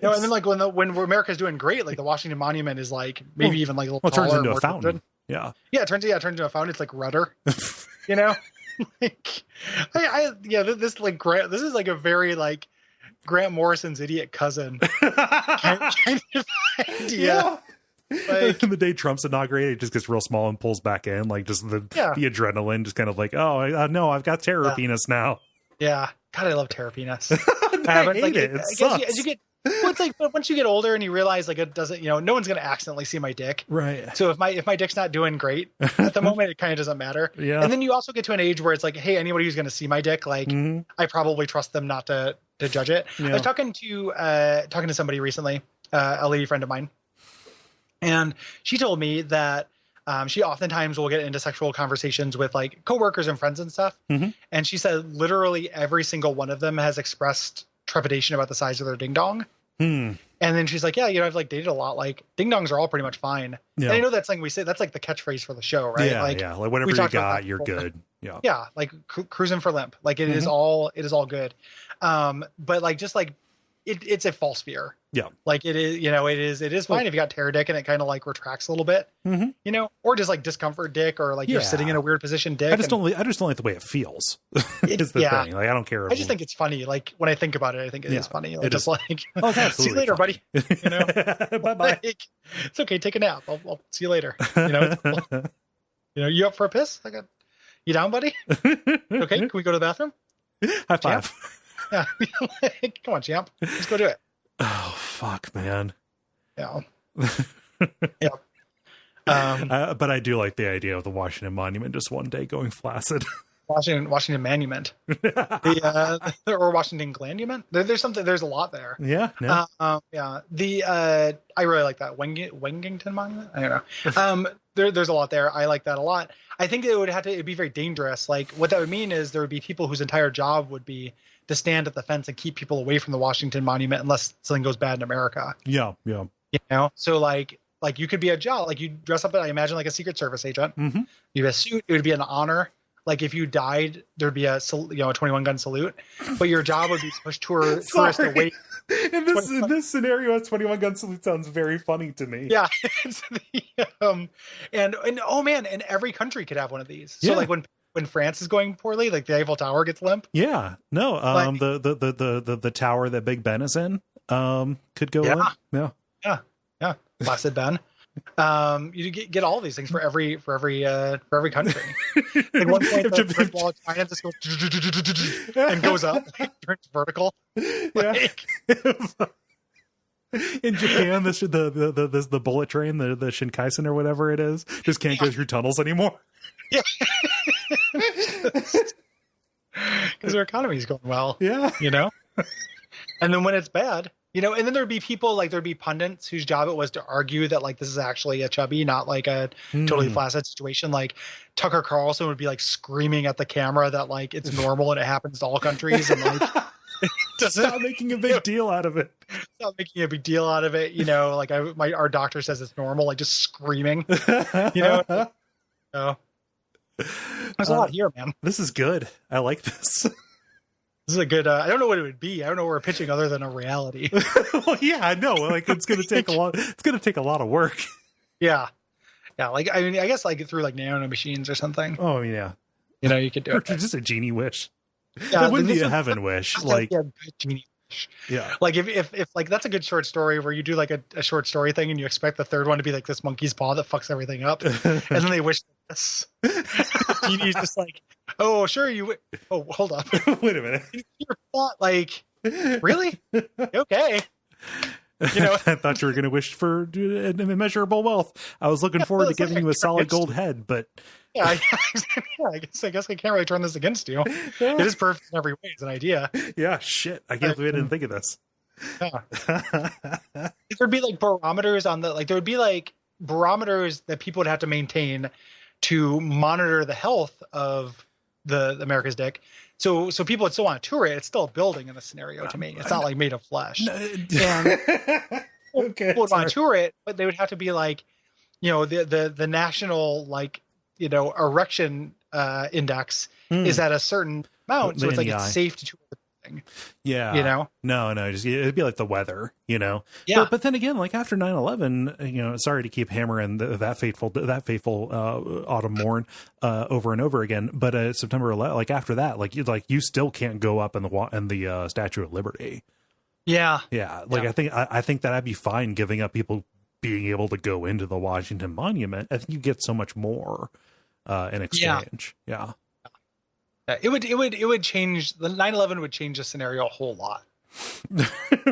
Speaker 2: then like when America's doing great, like the Washington Monument is like maybe even like a little taller,
Speaker 1: turns into
Speaker 2: more
Speaker 1: a fountain.
Speaker 2: tilted.
Speaker 1: Yeah,
Speaker 2: it turns into a fountain. It's like rudder. Like, this is like a very like Grant Morrison's idiot cousin kind of idea.
Speaker 1: Yeah.
Speaker 2: Like,
Speaker 1: the day Trump's inaugurated, it just gets real small and pulls back in, like just the adrenaline, just kind of like, oh no, I've got terror penis now.
Speaker 2: Yeah, God, I love terror penis.
Speaker 1: I hate it. It sucks.
Speaker 2: As you get, it's like, but once you get older and you realize like it doesn't, no one's gonna accidentally see my dick,
Speaker 1: right?
Speaker 2: So if my dick's not doing great at the moment, it kind of doesn't matter.
Speaker 1: Yeah.
Speaker 2: And then you also get to an age where it's like, hey, anybody who's gonna see my dick, like, I probably trust them not to judge it. Yeah. I was talking to somebody recently, a lady friend of mine. And she told me that she oftentimes will get into sexual conversations with like coworkers and friends and stuff. And she said literally every single one of them has expressed trepidation about the size of their ding dong. And then she's like, yeah, I've like dated a lot. Like ding dongs are all pretty much fine. Yeah. And I know that's something we say. That's like the catchphrase for the show, right?
Speaker 1: Yeah, like whatever you got, you're good. Yeah.
Speaker 2: Yeah, like cruising for limp. Like it is all good. But like just like it's a false fear. Yeah. Like it is, it is fine if you got terror dick and it kind of like retracts a little bit, or just like discomfort dick, or like you're sitting in a weird position dick.
Speaker 1: I just don't like the way it feels. Is the thing. Like I don't care.
Speaker 2: I just think it's funny. Like when I think about it, I think it is funny. Like, it's like,
Speaker 1: oh, it's
Speaker 2: see you later,
Speaker 1: funny.
Speaker 2: buddy. Bye bye. Like, it's okay. Take a nap. I'll see you later. You up for a piss? You down, buddy? Okay. Can we go to the bathroom?
Speaker 1: High five.
Speaker 2: Champ? Yeah. Come on, champ. Let's go do it.
Speaker 1: Oh fuck, man.
Speaker 2: Yeah.
Speaker 1: Yeah. But I do like the idea of the Washington Monument just one day going flaccid.
Speaker 2: Washington Monument, or Washington Glandument. There's a lot there.
Speaker 1: Yeah. No.
Speaker 2: I really like that Wengington Monument. I don't know. There's a lot there. I like that a lot. I think it'd be very dangerous. Like what that would mean is there would be people whose entire job would be to stand at the fence and keep people away from the Washington Monument unless something goes bad in America.
Speaker 1: Yeah.
Speaker 2: So like you could be a job, like you dress up, I imagine like a Secret Service agent. You have a suit. It would be an honor. Like if you died, there'd be a 21 gun salute, but your job would be to push tourists away.
Speaker 1: In this scenario, a 21 gun salute sounds very funny to me.
Speaker 2: Yeah. And oh man, and every country could have one of these. So like when France is going poorly, like the Eiffel Tower gets limp.
Speaker 1: Yeah. No. The tower that Big Ben is in could go limp.
Speaker 2: Yeah. Placid Ben. You get all these things for every country. Like one point the wall of China just goes and goes up, turns vertical. Like,
Speaker 1: in Japan, the bullet train, the Shinkansen or whatever it is, just can't go through tunnels anymore.
Speaker 2: Yeah. Because their economy is going well.
Speaker 1: Yeah.
Speaker 2: And then when it's bad, and then there'd be people, like there'd be pundits whose job it was to argue that like this is actually a chubby, not like a totally flaccid situation. Like Tucker Carlson would be like screaming at the camera that like it's normal and it happens to all countries, and like
Speaker 1: stop making a big deal out of it.
Speaker 2: Stop making a big deal out of it. Like our doctor says it's normal, like just screaming. So there's a lot here, man.
Speaker 1: This is good. I like this.
Speaker 2: This is a good. I don't know what it would be. I don't know what we're pitching other than a reality.
Speaker 1: Well, yeah, I know. Like it's going to take a lot. It's going to take a lot of work.
Speaker 2: Yeah. Like I guess like through like nano machines or something.
Speaker 1: Oh yeah.
Speaker 2: You could do it.
Speaker 1: Just a genie wish.
Speaker 2: Yeah,
Speaker 1: it wouldn't be a heaven wish. Like
Speaker 2: genie wish.
Speaker 1: Yeah.
Speaker 2: Like if like that's a good short story where you do like a short story thing and you expect the third one to be like this monkey's paw that fucks everything up, and then they wish this. Genie's just like, oh sure you. Oh hold up.
Speaker 1: Wait a minute.
Speaker 2: You're not like really okay. You know,
Speaker 1: I thought you were going to wish for immeasurable wealth. I was looking forward to giving you a solid gold head, but
Speaker 2: yeah, I guess I can't really turn this against you. It is perfect in every way. It's an idea.
Speaker 1: Yeah, shit. I can't believe I didn't think of this.
Speaker 2: Yeah. There'd be like barometers on the, like, there would be like barometers that people would have to maintain to monitor the health of the America's dick. So people would still want to tour it. It's still a building in this scenario to me. It's not like made of flesh. And
Speaker 1: okay,
Speaker 2: people would want to tour it, but they would have to be like, you know, the national, like, you know, erection index is at a certain amount. So it's like it's safe to tour the building.
Speaker 1: Yeah.
Speaker 2: You know? No,
Speaker 1: just, it'd be like the weather, you know?
Speaker 2: Yeah.
Speaker 1: But then again, like after 9/11, you know, sorry to keep hammering that fateful autumn morn over and over again, but September 11th, like after that, you still can't go up in the Statue of Liberty.
Speaker 2: Yeah.
Speaker 1: Yeah. Like I think that I'd be fine giving up people being able to go into the Washington Monument. I think you get so much more in exchange. Yeah.
Speaker 2: It would change, the 9/11 would change the scenario a whole lot.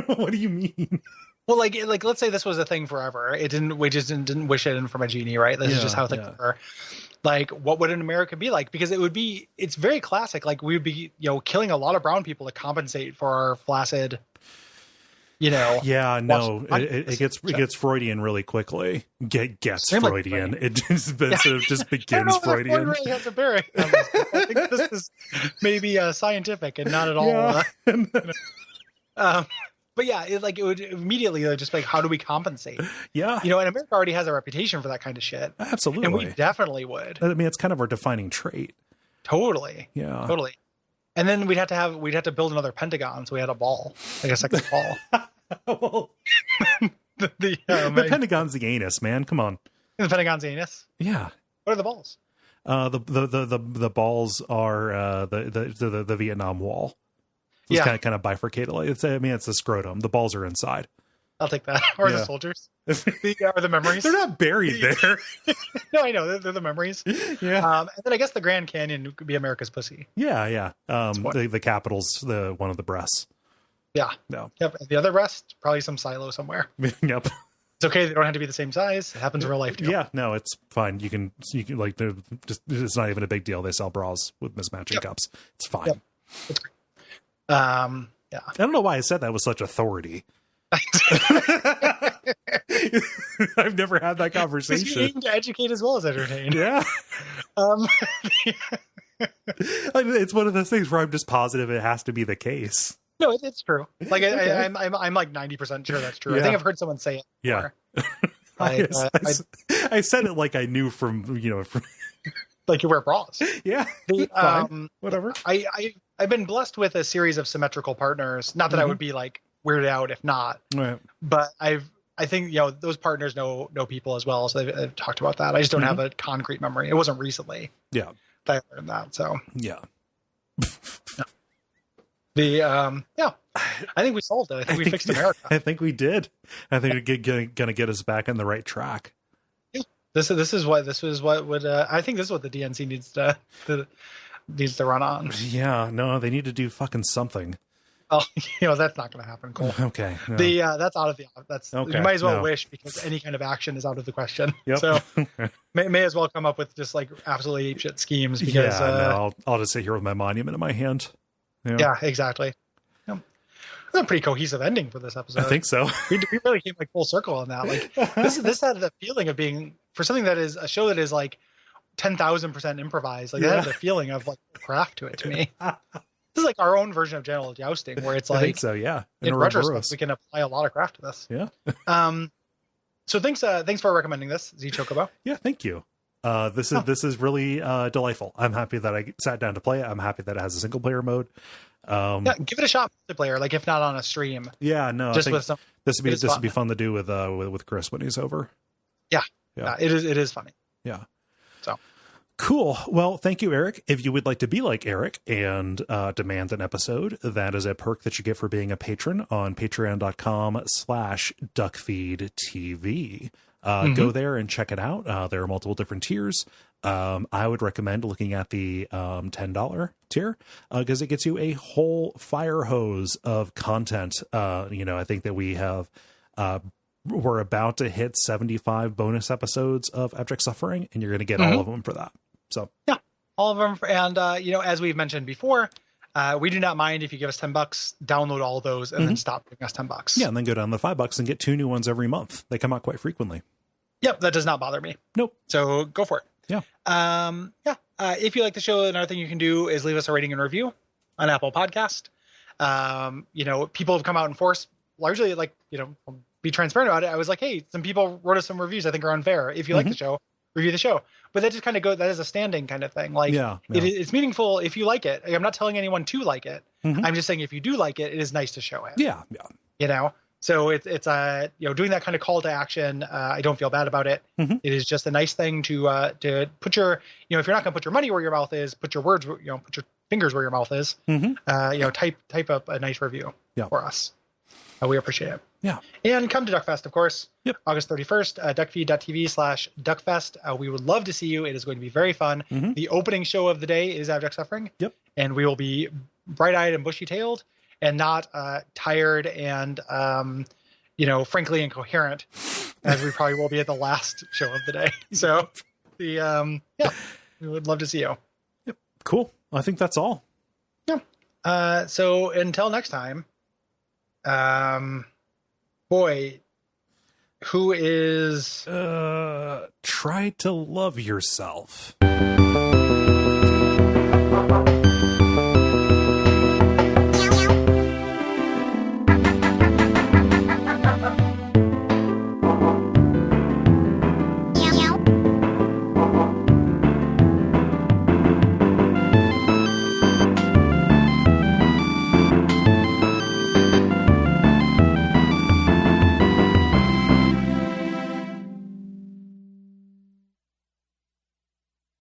Speaker 1: What do you mean?
Speaker 2: Well, like let's say this was a thing forever. We just didn't wish it in from a genie, right? This is just how things were. Like, what would an America be like? Because it's very classic. Like, we would be, you know, killing a lot of brown people to compensate for our flaccid, you know.
Speaker 1: Yeah, no, it gets Freudian really quickly. Gets Freudian. It just sort of just begins Freudian.
Speaker 2: Freud really has a bearing on this. I think this is maybe scientific and not at all. But yeah, it would immediately just like, how do we compensate?
Speaker 1: Yeah,
Speaker 2: you know, and America already has a reputation for that kind of shit.
Speaker 1: Absolutely,
Speaker 2: and we definitely would.
Speaker 1: I mean, it's kind of our defining trait.
Speaker 2: Totally.
Speaker 1: Yeah.
Speaker 2: Totally. And then we'd have to build another Pentagon, so we had a ball, like a second ball.
Speaker 1: Well, the Pentagon's the anus, man. Come on.
Speaker 2: The Pentagon's the anus.
Speaker 1: Yeah.
Speaker 2: What are the balls?
Speaker 1: The balls are the Vietnam Wall. It's kind of bifurcated. Like it's the scrotum. The balls are inside.
Speaker 2: I'll take that. Or the soldiers. Or the memories.
Speaker 1: They're not buried there.
Speaker 2: No, I know. They're the memories.
Speaker 1: Yeah.
Speaker 2: And then I guess the Grand Canyon could be America's pussy.
Speaker 1: Yeah. The capital's one of the breasts.
Speaker 2: Yeah.
Speaker 1: No.
Speaker 2: Yep. The other breast, probably some silo somewhere.
Speaker 1: Yep.
Speaker 2: It's okay. They don't have to be the same size. It happens in real life too.
Speaker 1: Yeah. No, it's fine. You can like, it's not even a big deal. They sell bras with mismatching cups. It's fine. Yep.
Speaker 2: It's great. Yeah.
Speaker 1: I don't know why I said that with such authority. I've never had that conversation.
Speaker 2: You aim to educate as well as entertain.
Speaker 1: Yeah. It's one of those things where I'm just positive it has to be the case.
Speaker 2: No, it's true. Like I'm like 90% sure that's true. Yeah. I think I've heard someone say it before.
Speaker 1: Yeah. I said it like I knew from
Speaker 2: like you wear bras.
Speaker 1: Yeah. Whatever.
Speaker 2: I've been blessed with a series of symmetrical partners. Not that I would be like weirded out if not.
Speaker 1: Right.
Speaker 2: But I think, you know, those partners know people as well, so they've talked about that. I just don't have a concrete memory. It wasn't recently.
Speaker 1: Yeah.
Speaker 2: That I learned that. So
Speaker 1: yeah.
Speaker 2: I think we solved it. I think we fixed America.
Speaker 1: I think we did. I think we're gonna get us back on the right track.
Speaker 2: Yeah. This is what would I think this is what the DNC needs to run on.
Speaker 1: Yeah, no, they need to do fucking something.
Speaker 2: Oh, you know, that's not going to happen, Cole.
Speaker 1: Okay. No.
Speaker 2: That's out of the, you might as well wish, because any kind of action is out of the question.
Speaker 1: Yep.
Speaker 2: So may as well come up with just like absolutely apeshit schemes, because
Speaker 1: I'll just sit here with my monument in my hand.
Speaker 2: Yeah, exactly. Yeah. That's a pretty cohesive ending for this episode.
Speaker 1: I think so.
Speaker 2: we really came like full circle on that. Like this had the feeling of being, for something that is a show that is like 10,000% improvised. Like that had the feeling of like craft to it to me. This is like our own version of Genital Jousting, where it's like,
Speaker 1: I think so, yeah.
Speaker 2: In retrospect, we can apply a lot of craft to this.
Speaker 1: Yeah.
Speaker 2: So thanks for recommending this, Z Chocobo.
Speaker 1: Yeah, thank you. This is really delightful. I'm happy that I sat down to play it. I'm happy that it has a single player mode.
Speaker 2: Give it a shot, multiplayer. Like if not on a stream.
Speaker 1: Yeah, no.
Speaker 2: Just with some.
Speaker 1: This would be fun to do with Chris when he's over.
Speaker 2: Yeah. It is funny.
Speaker 1: Yeah.
Speaker 2: So.
Speaker 1: Cool. Well, thank you, Eric. If you would like to be like Eric and demand an episode, that is a perk that you get for being a patron on patreon.com/Duckfeed.tv. Go there and check it out. There are multiple different tiers. I would recommend looking at the $10 tier because it gets you a whole fire hose of content. I think that we have We're about to hit 75 bonus episodes of Abject Suffering, and you're going to get all of them for that. So
Speaker 2: yeah, all of them. And, as we've mentioned before, we do not mind if you give us $10, download all those, and then stop giving us $10.
Speaker 1: Yeah, and then go down to $5 and get 2 new ones every month. They come out quite frequently.
Speaker 2: Yep, that does not bother me.
Speaker 1: Nope.
Speaker 2: So go for it.
Speaker 1: Yeah.
Speaker 2: If you like the show, another thing you can do is leave us a rating and review on Apple Podcast. People have come out in force, largely be transparent about it. I was like, hey, some people wrote us some reviews I think are unfair. If you like the show, review the show. But that just kind of goes, that is a standing kind of thing. Like, it's meaningful if you like it. I'm not telling anyone to like it. I'm just saying if you do like it, it is nice to show it.
Speaker 1: Yeah.
Speaker 2: So it's doing that kind of call to action. I don't feel bad about it. It is just a nice thing to put your, if you're not going to put your money where your mouth is, put your words, put your fingers where your mouth is. Type up a nice review for us. We appreciate it.
Speaker 1: Yeah.
Speaker 2: And come to Duckfest, of course.
Speaker 1: Yep.
Speaker 2: August 31st, duckfeed.tv/Duckfest. We would love to see you. It is going to be very fun. The opening show of the day is Abject Suffering.
Speaker 1: Yep.
Speaker 2: And we will be bright-eyed and bushy-tailed and not tired and, frankly incoherent, as we probably will be at the last show of the day. So, we would love to see you.
Speaker 1: Yep. Cool. I think that's all.
Speaker 2: Yeah. So until next time, boy, who is...
Speaker 1: Try to love yourself.